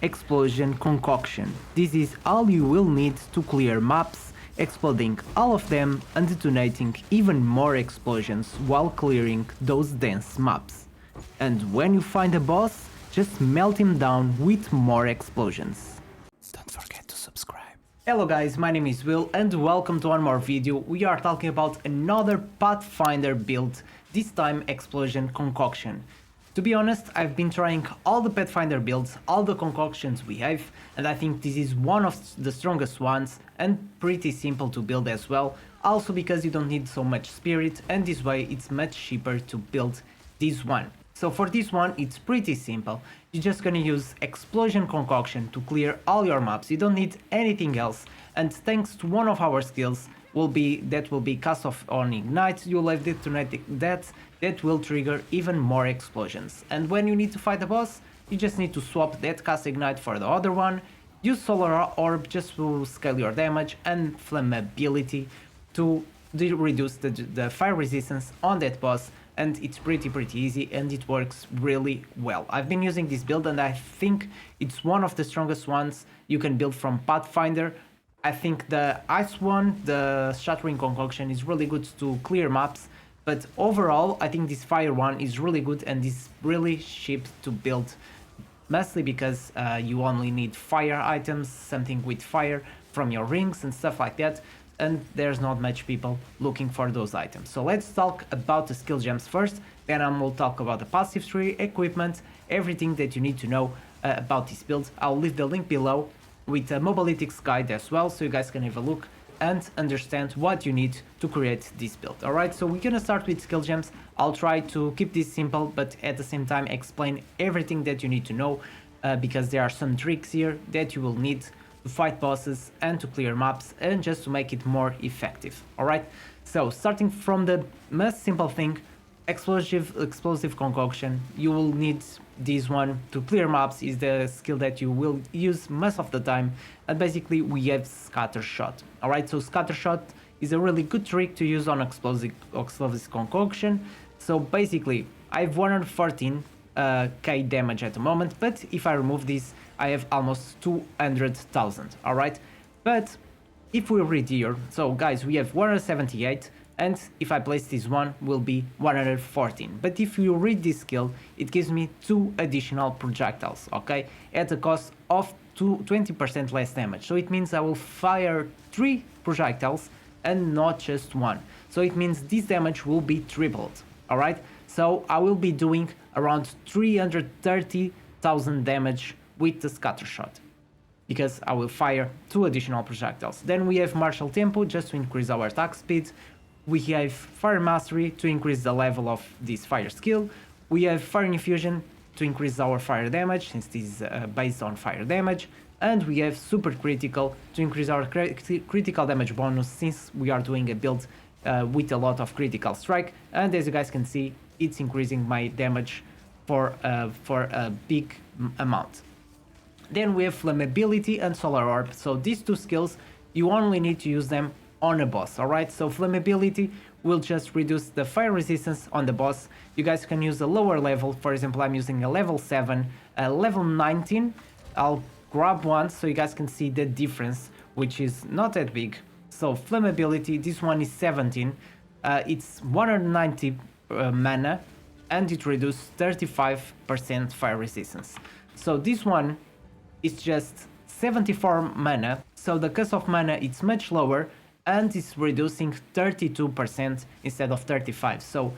Explosion Concoction. This is all you will need to clear maps, exploding all of them and detonating even more explosions while clearing those dense maps. And when you find a boss, just melt him down with more explosions. Don't forget to subscribe. Hello guys, my name is Will and welcome to one more video. We are talking about another Pathfinder build, this time Explosion Concoction. To be honest, I've been trying all the Pathfinder builds, all the concoctions we have, and I think this is one of the strongest ones and pretty simple to build as well, also because you don't need so much spirit and this way it's much cheaper to build this one. So for this one it's pretty simple, you're just gonna use Explosion Concoction to clear all your maps, you don't need anything else, and thanks to one of our skills will be cast off on ignite, you'll have detonated that will trigger even more explosions. And when you need to fight a boss, you just need to swap that cast ignite for the other one, use solar orb just to scale your damage, and flammability to reduce the fire resistance on that boss, and it's pretty easy and it works really well. I've been using this build and I think it's one of the strongest ones you can build from Pathfinder. I think the ice one, the shattering concoction, is really good to clear maps, but overall I think this fire one is really good and is really cheap to build, mostly because you only need fire items, something with fire from your rings and stuff like that, and there's not much people looking for those items. So let's talk about the skill gems first, then we'll talk about the passive tree, equipment, everything that you need to know about this build. I'll leave the link below with a mobilitics guide as well, so you guys can have a look and understand what you need to create this build. Alright, so we're gonna start with skill gems. I'll try to keep this simple, but at the same time explain everything that you need to know, because there are some tricks here that you will need to fight bosses and to clear maps and just to make it more effective. Alright, so starting from the most simple thing, explosive concoction, you will need this one to clear maps, is the skill that you will use most of the time, and basically we have scatter shot. Alright, so scatter shot is a really good trick to use on explosive concoction. So basically I have 114k damage at the moment, but if I remove this I have almost 200,000. Alright, but if we read here, so guys, we have 178, and if I place this one will be 114. But if you read this skill, it gives me 2 additional projectiles, okay, at a cost of 20% less damage. So it means I will fire 3 projectiles and not just 1. So it means this damage will be tripled. Alright, so I will be doing around 330,000 damage with the scatter shot, because I will fire 2 additional projectiles. Then we have martial tempo just to increase our attack speed. We have fire mastery to increase the level of this fire skill. We have fire infusion to increase our fire damage, since this is based on fire damage. And we have super critical to increase our critical damage bonus, since we are doing a build with a lot of critical strike. And as you guys can see, it's increasing my damage for a big amount. Then we have flammability and solar orb. So these 2 skills, you only need to use them on a boss. Alright, so flammability will just reduce the fire resistance on the boss. You guys can use a lower level, for example I'm using a level 7, a level 19. I'll grab one so you guys can see the difference, which is not that big. So flammability, this one is 17, it's 190 mana, and it reduces 35% fire resistance. So this one is just 74 mana, so the cost of mana is much lower, and it's reducing 32% instead of 35. So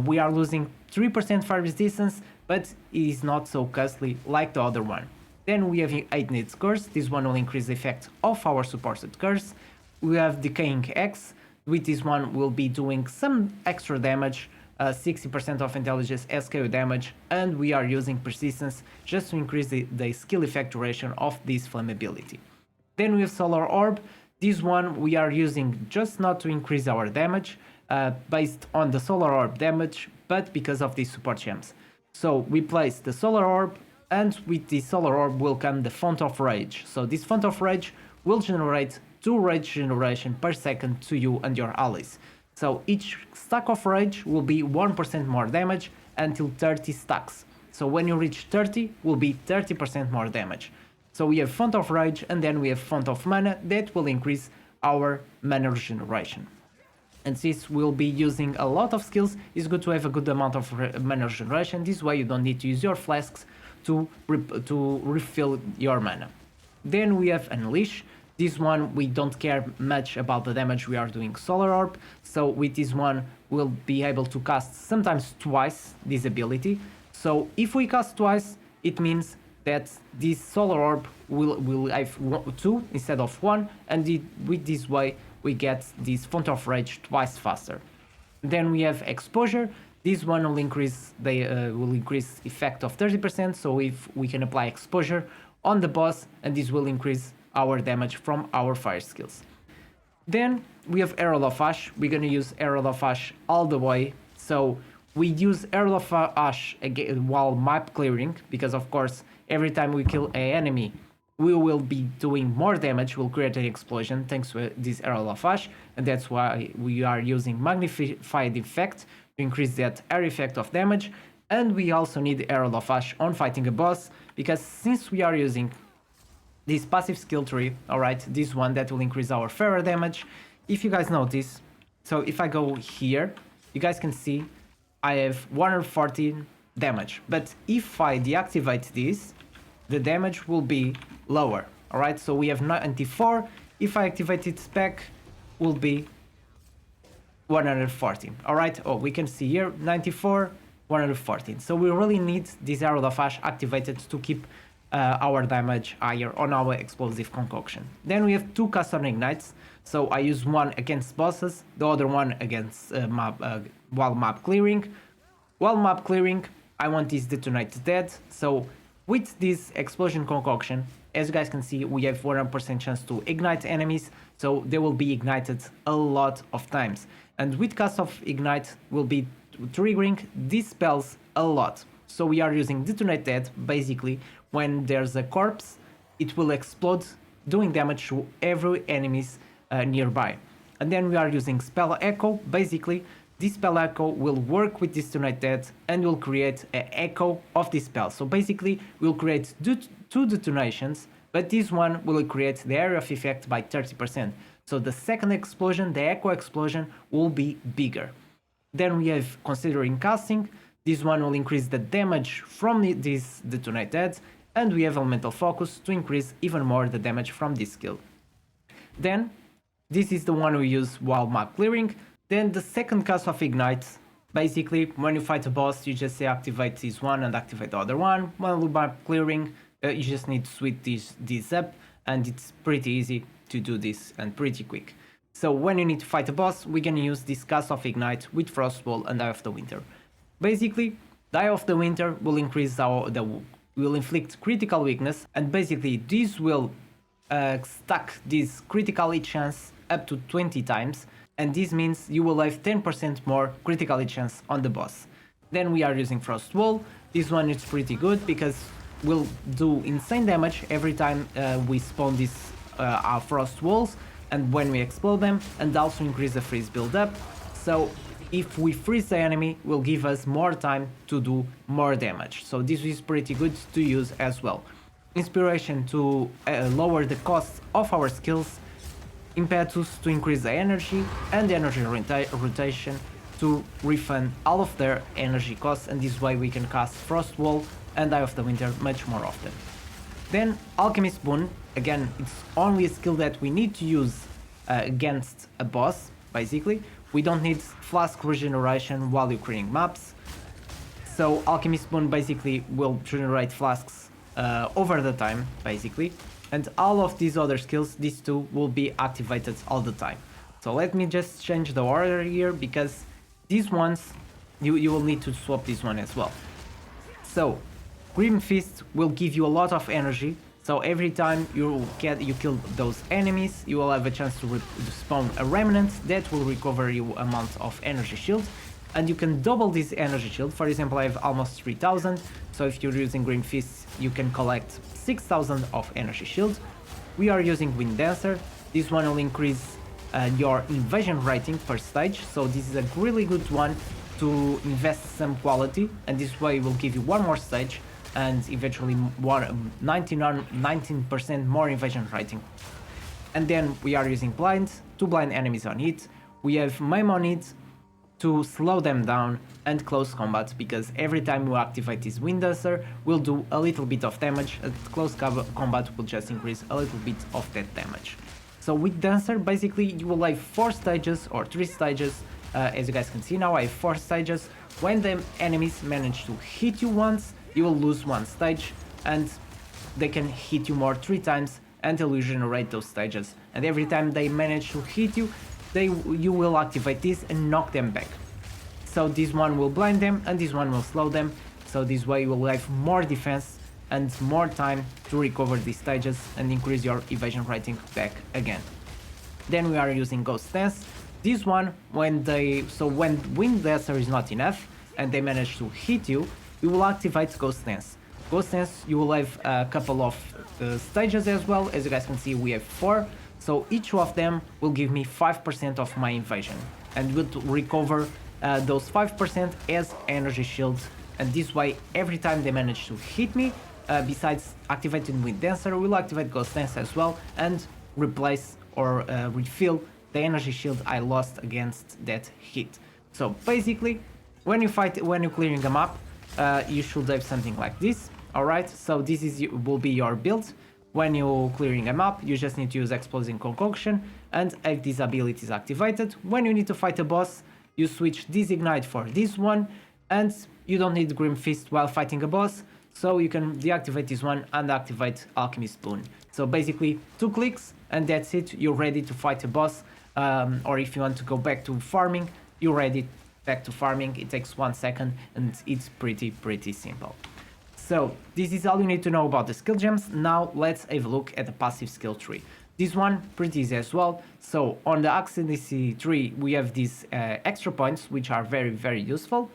we are losing 3% fire resistance, but it is not so costly like the other one. Then we have 8 needs curse. This one will increase the effect of our supported curse. We have decaying X. With this one we'll be doing some extra damage, 60% of intelligence SKU damage, and we are using persistence just to increase the skill effect duration of this flammability. Then we have solar orb. This one we are using just not to increase our damage based on the solar orb damage, but because of these support gems. So we place the solar orb, and with the solar orb will come the font of rage. So this font of rage will generate 2 rage generation per second to you and your allies. So each stack of rage will be 1% more damage until 30 stacks. So when you reach 30, will be 30% more damage. So we have Font of Rage, and then we have Font of Mana that will increase our mana regeneration. And since we'll be using a lot of skills, it's good to have a good amount of mana regeneration. This way you don't need to use your flasks to refill your mana. Then we have Unleash. This one we don't care much about the damage we are doing Solar Orb, so with this one we'll be able to cast sometimes twice this ability. So if we cast twice, it means that this Solar Orb will have 2 instead of 1, and with this way we get this Font of Rage twice faster. Then we have Exposure. This one will increase effect of 30%, so if we can apply Exposure on the boss, and this will increase our damage from our fire skills. Then we have Herald of Ash. We're gonna use Herald of Ash all the way. So we use Herald of Ash again while map clearing, because of course every time we kill an enemy we will be doing more damage, we'll create an explosion thanks to this Herald of Ash, and that's why we are using Magnified Effect to increase that air effect of damage. And we also need Herald of Ash on fighting a boss, because since we are using this passive skill tree, alright, this one that will increase our fairer damage. If you guys notice, so if I go here, you guys can see I have 114 damage, but if I deactivate this, the damage will be lower, alright, so we have 94, if I activate it back, will be 114, alright, oh, we can see here, 94, 114, so we really need this Herald of Ash activated to keep our damage higher on our explosive concoction. Then we have 2 custom ignites, so I use one against bosses, the other one against while map clearing. While map clearing, I want this detonate dead, so with this explosion concoction, as you guys can see, we have 100% chance to ignite enemies, so they will be ignited a lot of times. And with cast of ignite, will be triggering these spells a lot. So we are using detonate dead, basically when there's a corpse, it will explode, doing damage to every enemies nearby. And then we are using Spell Echo. Basically, this Spell Echo will work with Detonate Dead and will create an echo of this spell. So basically, we'll create 2 detonations, but this one will create the area of effect by 30%. So the second explosion, the Echo explosion, will be bigger. Then we have Considering Casting. This one will increase the damage from this Detonate Dead, and we have Elemental Focus to increase even more the damage from this skill. Then, this is the one we use while map clearing. Then the second cast of Ignite, basically when you fight a boss, you just say activate this one and activate the other one. While map clearing, you just need to switch this up, and it's pretty easy to do this and pretty quick. So when you need to fight a boss, we can use this cast of Ignite with Frost Wall and Eye of the Winter. Basically, the Eye of the Winter will increase will inflict critical weakness, and basically this will stack this critical hit chance up to 20 times, and this means you will have 10% more critical hit chance on the boss. Then we are using Frost Wall. This one is pretty good because we'll do insane damage every time we spawn these Frost Walls, and when we explode them, and also increase the freeze build up. So if we freeze the enemy, will give us more time to do more damage. So this is pretty good to use as well. Inspiration to lower the cost of our skills. Impetus to increase the energy, and energy rotation to refund all of their energy costs, and this way we can cast Frost Wall and Eye of the Winter much more often. Then Alchemist Boon, again, it's only a skill that we need to use against a boss, basically. We don't need flask regeneration while you're creating maps. So Alchemist Boon basically will generate flasks over the time, basically. And all of these other skills, these two, will be activated all the time. So let me just change the order here, because these ones, you will need to swap this one as well. So Grim Fist will give you a lot of energy. So every time you kill those enemies, you will have a chance to spawn a remnant that will recover you amount of energy shield, and you can double this energy shield. For example, I have almost 3000, so if you're using Grim Fist, you can collect 6000 of energy shield. We are using Wind Dancer. This one will increase your invasion rating per stage, so this is a really good one to invest some quality, and this way will give you one more stage and eventually 19% more invasion rating. And then we are using blind, 2 blind enemies on it. We have maim on it to slow them down, and close combat, because every time you activate this Wind Dancer, will do a little bit of damage, and close combat will just increase a little bit of that damage. So with Dancer, basically you will have 4 stages or 3 stages. As you guys can see now, I have 4 stages. When the enemies manage to hit you once, you will lose 1 stage, and they can hit you more 3 times until you generate those stages. And every time they manage to hit you, you will activate this and knock them back. So this one will blind them and this one will slow them. So this way you will have more defense and more time to recover these stages and increase your evasion rating back again. Then we are using Ghost Dance. This one, when Wind Dancer is not enough and they manage to hit you, you will activate Ghost Dance. Ghost Dance, you will have a couple of stages as well. As you guys can see, we have 4. So each of them will give me 5% of my invasion, and will recover those 5% as energy shields. And this way, every time they manage to hit me, besides activating Wind Dancer, we'll activate Ghost Dance as well and replace or refill the energy shield I lost against that hit. So basically, when you're clearing a map, you should have something like this. Alright, so this will be your build. When you're clearing a map, you just need to use Explosive Concoction and have these abilities activated. When you need to fight a boss, you switch this Ignite for this one, and you don't need Grim Fist while fighting a boss, so you can deactivate this one and activate Alchemist Boon. So basically 2 clicks and that's it, you're ready to fight a boss, or if you want to go back to farming, you're ready back to farming. It takes 1 second and it's pretty simple. So this is all you need to know about the skill gems. Now let's have a look at the passive skill tree. This one pretty easy as well. So on the Ascendancy tree we have these extra points which are very useful.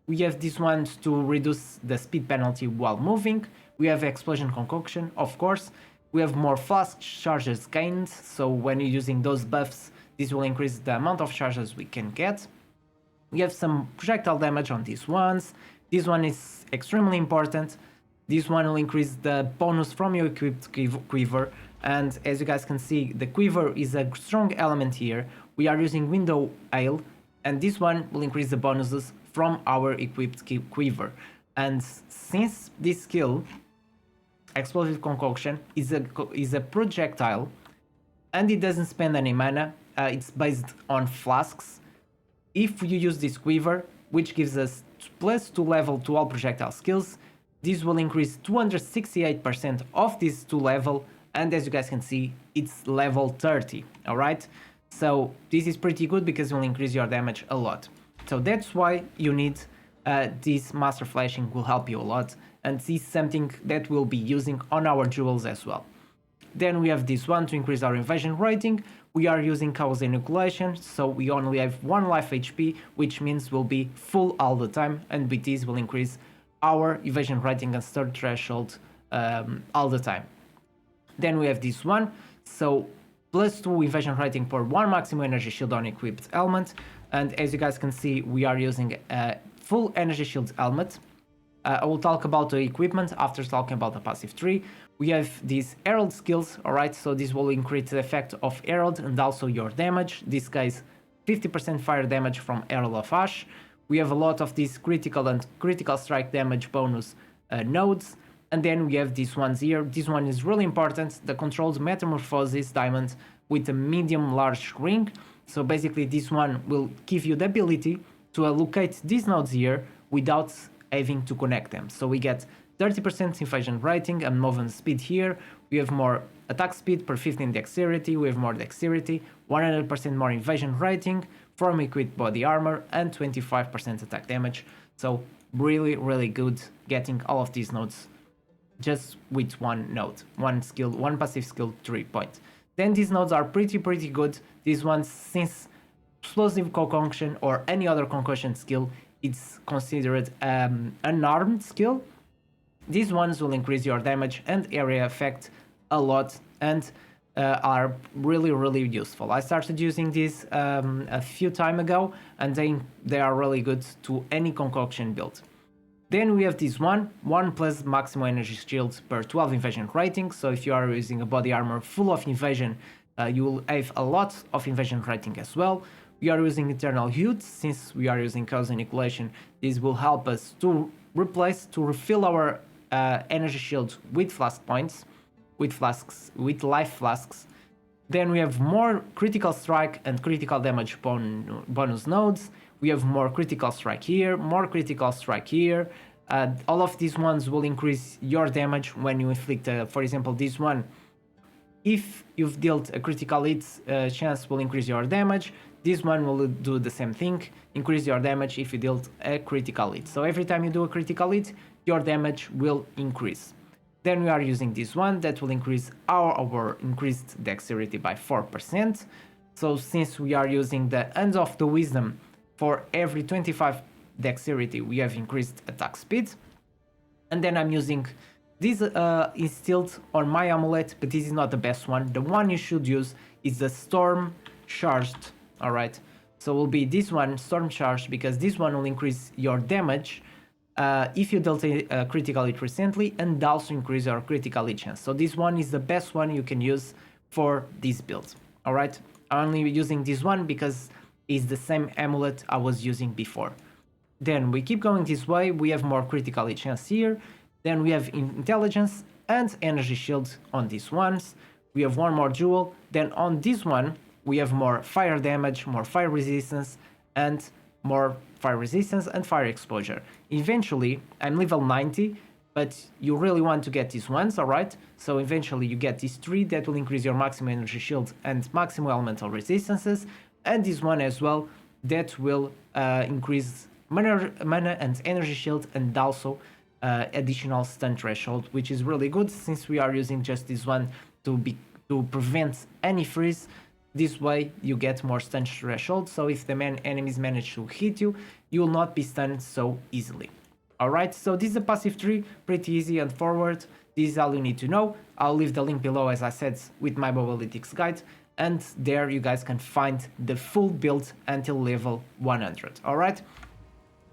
We have these ones to reduce the speed penalty while moving. We have Explosion Concoction, of course. We have more flask charges gained, so when you're using those buffs, this will increase the amount of charges we can get. We have some projectile damage on these ones. This one is extremely important. This one will increase the bonus from your equipped quiver, and as you guys can see, the quiver is a strong element here. We are using Window Ale, and this one will increase the bonuses from our equipped quiver. And since this skill, Explosive Concoction, is a projectile and it doesn't spend any mana, it's based on flasks. If you use this quiver, which gives us +2 level to all projectile skills, this will increase 268% of this 2 level, and as you guys can see, it's level 30, alright? So this is pretty good because it will increase your damage a lot. So that's why you need this Master Flashing, will help you a lot, and this is something that we'll be using on our jewels as well. Then we have this one to increase our invasion rating. We are using Chaos Inoculation, so we only have 1 life HP, which means we'll be full all the time, and with this will increase our evasion rating and third threshold all the time. Then we have this one, so +2 evasion rating per 1 maximum energy shield on equipped element, and as you guys can see, we are using a full energy shield helmet. I will talk about the equipment after talking about the passive tree. We have these Herald skills, alright, so this will increase the effect of Herald and also your damage. This guy's 50% fire damage from Herald of Ash. We have a lot of these critical and critical strike damage bonus nodes. And then we have these ones here. This one is really important, the controlled metamorphosis diamond with a medium large ring. So basically this one will give you the ability to locate these nodes here without having to connect them. So we get 30% invasion rating and movement speed here. We have more attack speed per 15 dexterity. We have more dexterity, 100% more invasion rating from equipped body armor, and 25% attack damage. So really good getting all of these nodes just with one node, one skill, one passive skill 3 point. Then these nodes are pretty good. These ones, since Explosive Concoction or any other concussion skill, it's considered an armed skill. These ones will increase your damage and area effect a lot, and are really useful. I started using these a few time ago, and they are really good to any concoction build. Then we have this one plus maximum energy shield per 12 invasion rating. So if you are using a body armor full of invasion, you will have a lot of invasion rating as well. We are using Eternal Hute. Since we are using Chaos Inoculation, this will help us to refill our energy shield with flask points, with life flasks. Then we have more critical strike and critical damage bonus nodes. We have more critical strike here, more critical strike here. All of these ones will increase your damage when you inflict, for example, this one. If you've dealt a critical hit, chance will increase your damage. This one will do the same thing, increase your damage if you dealt a critical hit. So every time you do a critical hit, your damage will increase. Then we are using this one that will increase our increased dexterity by 4%. So since we are using the Hand of the Wisdom, for every 25 dexterity we have increased attack speed. And then I'm using this instilled on my amulet, but this is not the best one. The one you should use is the Storm Charged, alright? So it will be this one, Storm Charged, because this one will increase your damage if you dealt a critical hit recently, and also increase your critical hit chance. So this one is the best one you can use for this build, alright? I'm only using this one because it's the same amulet I was using before. Then we keep going this way, we have more critical hit chance here, then we have intelligence and energy shield on these ones, we have one more jewel, then on this one we have more fire damage, more fire resistance, and more fire resistance and fire exposure. Eventually, I'm level 90, but you really want to get these ones, alright? So eventually you get these 3 that will increase your maximum energy shield and maximum elemental resistances, and this one as well that will increase mana and energy shield, and also additional stun threshold, which is really good since we are using just this one to prevent any freeze. This way you get more stun threshold, so if the enemies manage to hit you, you will not be stunned so easily. Alright, so this is a passive tree, pretty easy and forward. This is all you need to know. I'll leave the link below, as I said, with my mobilitics guide, and there you guys can find the full build until level 100. Alright,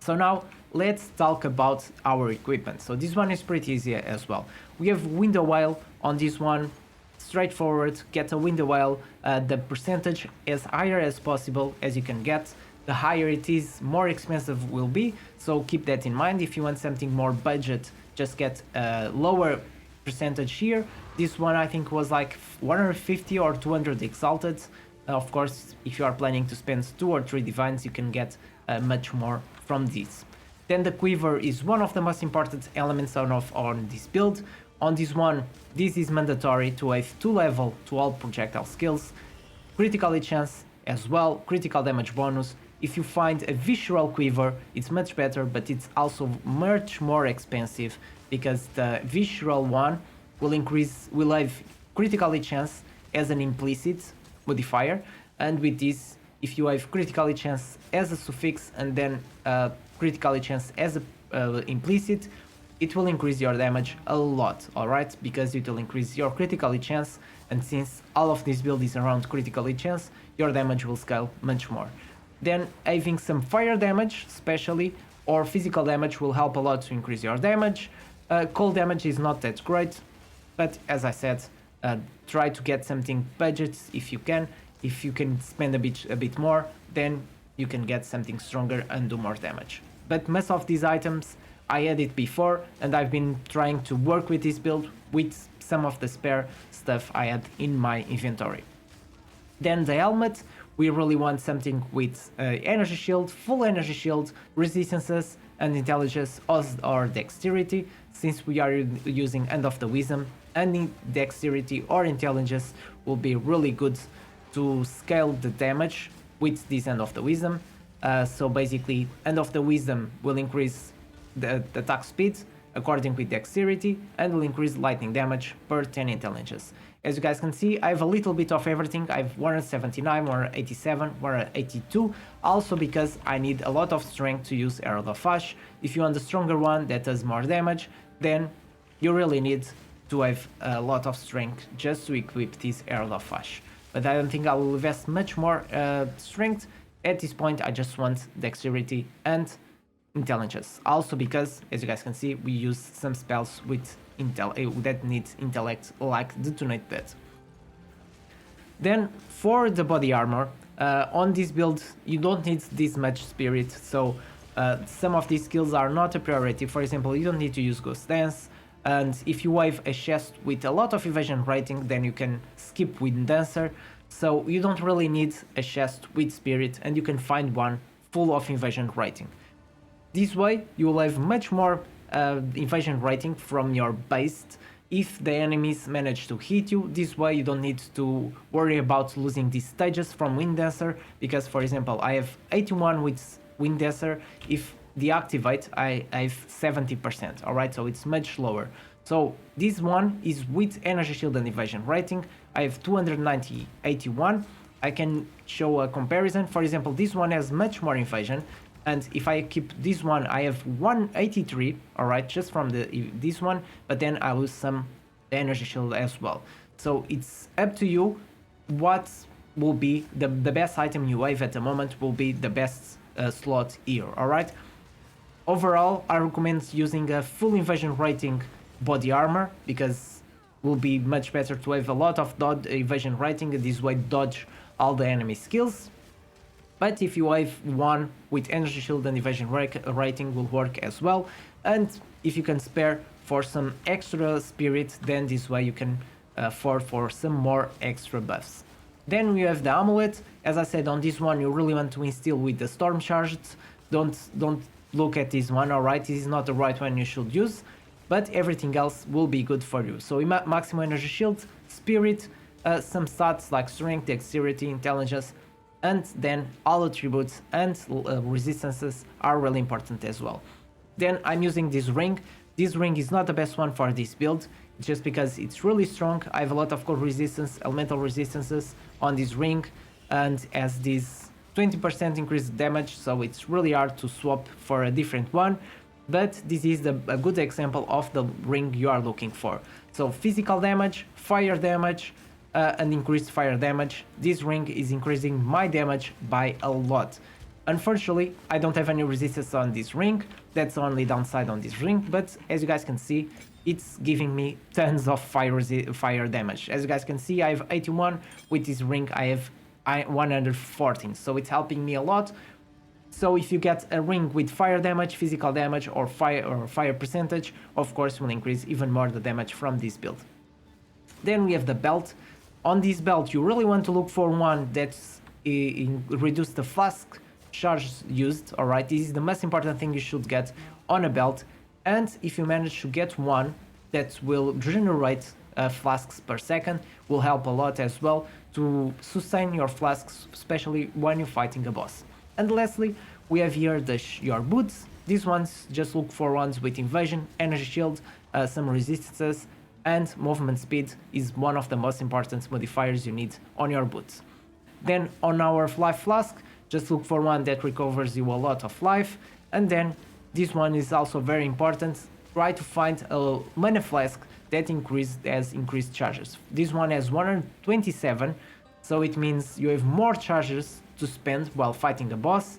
so now let's talk about our equipment. So this one is pretty easy as well. We have Window Whale on this one. Straightforward, get a Window Whale, the percentage as higher as possible as you can get. The higher it is, more expensive will be, so keep that in mind. If you want something more budget, just get a lower percentage here. This one I think was like 150 or 200 exalted. Of course, if you are planning to spend 2 or 3 divines, you can get much more from this. Then the quiver is one of the most important elements on this build. On this one, this is mandatory to have 2 level to all projectile skills, critical hit chance as well, critical damage bonus. If you find a visceral quiver, it's much better, but it's also much more expensive because the visceral one will have critical hit chance as an implicit modifier, and with this, if you have critical hit chance as a suffix and then critical hit chance as a implicit, it will increase your damage a lot, alright? Because it will increase your critical hit chance, and since all of this build is around critical hit chance, your damage will scale much more. Then having some fire damage, especially, or physical damage will help a lot to increase your damage. Cold damage is not that great, but as I said, try to get something budget if you can. If you can spend a bit more, then you can get something stronger and do more damage. But most of these items I had it before, and I've been trying to work with this build with some of the spare stuff I had in my inventory. Then the helmet, we really want something with energy shield, full energy shield, resistances, and intelligence or dexterity. Since we are using Hand of the Wisdom, any dexterity or intelligence will be really good to scale the damage with this Hand of the Wisdom. So basically, Hand of the Wisdom will increase the attack speed according with dexterity, and will increase lightning damage per 10 intelligence. As you guys can see, I have a little bit of everything. I have 179, 187, 182, also because I need a lot of strength to use Herald of Ash. If you want the stronger one that does more damage, then you really need to have a lot of strength just to equip this Herald of Ash. But I don't think I will invest much more strength. At this point, I just want dexterity and intelligence. Also because, as you guys can see, we use some spells with that need intellect, like Detonate Dead. Then for the body armor, on this build, you don't need this much spirit, so some of these skills are not a priority. For example, you don't need to use Ghost Dance, and if you have a chest with a lot of evasion rating, then you can skip Wind Dancer, so you don't really need a chest with spirit, and you can find one full of evasion rating. This way, you will have much more evasion rating from your base if the enemies manage to hit you. This way you don't need to worry about losing these stages from Wind Dancer, because for example I have 81 with Wind Dancer. If deactivate I have 70%, alright, so it's much lower. So this one is with energy shield and evasion rating. I have 290, 81. I can show a comparison. For example, this one has much more evasion, and if I keep this one, I have 183, alright, just from this one, but then I lose some energy shield as well. So it's up to you what will be the best item you have at the moment, will be the best slot here, alright? Overall, I recommend using a full evasion rating body armor, because will be much better to have a lot of evasion rating, and this way dodge all the enemy skills. But if you have one with energy shield and evasion rating will work as well. And if you can spare for some extra spirit, then this way you can afford for some more extra buffs. Then we have the amulet. As I said, on this one you really want to instill with the storm charged. Don't look at this one, alright? This is not the right one you should use, but everything else will be good for you. So maximum energy shield, spirit, some stats like strength, dexterity, intelligence, and then all attributes and resistances are really important as well. Then I'm using this ring. This ring is not the best one for this build, just because it's really strong. I have a lot of cold resistance, elemental resistances on this ring, and as this 20% increased damage, so it's really hard to swap for a different one. But this is a good example of the ring you are looking for. So physical damage, fire damage, and increased fire damage. This ring is increasing my damage by a lot. Unfortunately, I don't have any resistance on this ring. That's the only downside on this ring, but as you guys can see, it's giving me tons of fire damage. As you guys can see, I have 81. With this ring, I have 114, so it's helping me a lot. So if you get a ring with fire damage, physical damage, or fire percentage, of course will increase even more the damage from this build. Then we have the belt. On this belt, you really want to look for one that's reduce the flask charge used, alright? This is the most important thing you should get on a belt. And if you manage to get one that will generate flasks per second, will help a lot as well to sustain your flasks, especially when you're fighting a boss. And lastly, we have here your boots. These ones, just look for ones with invasion, energy shield, some resistances, and movement speed is one of the most important modifiers you need on your boots. Then on our life flask, just look for one that recovers you a lot of life, and then this one is also very important. Try to find a mana flask that has increased charges. This one has 127, so it means you have more charges to spend while fighting a boss.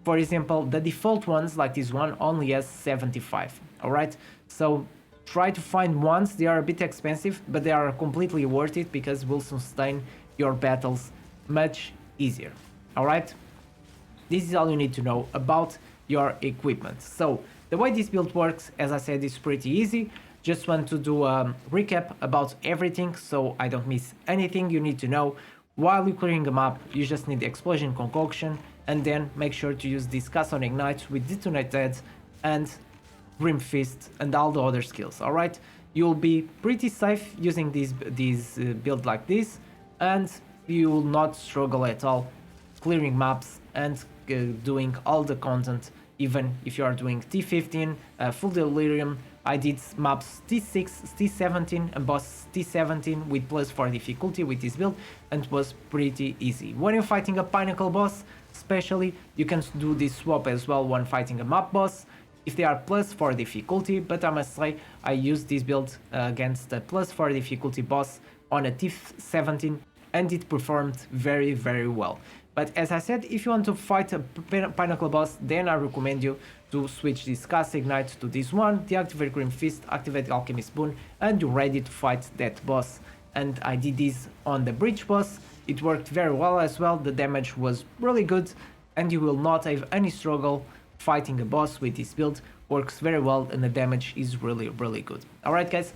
For example, the default ones like this one only has 75, alright? So try to find ones. They are a bit expensive, but they are completely worth it because will sustain your battles much easier, alright? This is all you need to know about your equipment. So the way this build works, as I said, is pretty easy. Just want to do a recap about everything so I don't miss anything you need to know. While you're clearing a map, you just need the Explosion Concoction, and then make sure to use this Cast on Ignite with Detonate Dead and Grim Fist and all the other skills, alright? You'll be pretty safe using this build like this, and you will not struggle at all clearing maps and doing all the content, even if you are doing T15, Full Delirium. I did maps T6, T17 and boss T17 with +4 difficulty with this build, and it was pretty easy. When you're fighting a Pinnacle boss, especially, you can do this swap as well when fighting a map boss. if they are plus 4 difficulty, but I must say I used this build against a plus 4 difficulty boss on a TIF 17 and it performed very well. But as I said, if you want to fight a Pinnacle boss, then I recommend you to switch this Cast Ignite to this one, deactivate Grim Fist, activate Alchemist Boon, and you're ready to fight that boss. And I did this on the Breach boss, it worked very well as well, the damage was really good, and you will not have any struggle fighting a boss with this build. Works very well and the damage is really good. Alright guys,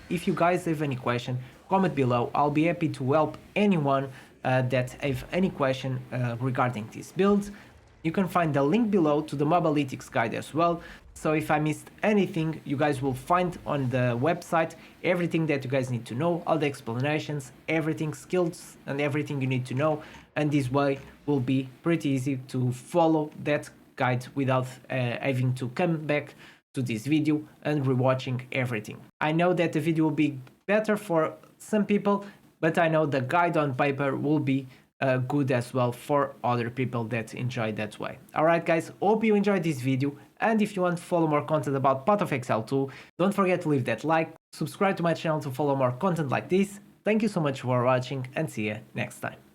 if you guys have any question, comment below, I'll be happy to help anyone that have any question regarding this build. You can find the link below to the Mobalytics guide as well, so if I missed anything, you guys will find on the website everything that you guys need to know, all the explanations, everything, skills and everything you need to know, and this way will be pretty easy to follow that guide without having to come back to this video and rewatching everything. I know that the video will be better for some people, but I know the guide on paper will be good as well for other people that enjoy that way. Alright guys, hope you enjoyed this video, and if you want to follow more content about Path of Exile 2, don't forget to leave that like, subscribe to my channel to follow more content like this. Thank you so much for watching and see you next time.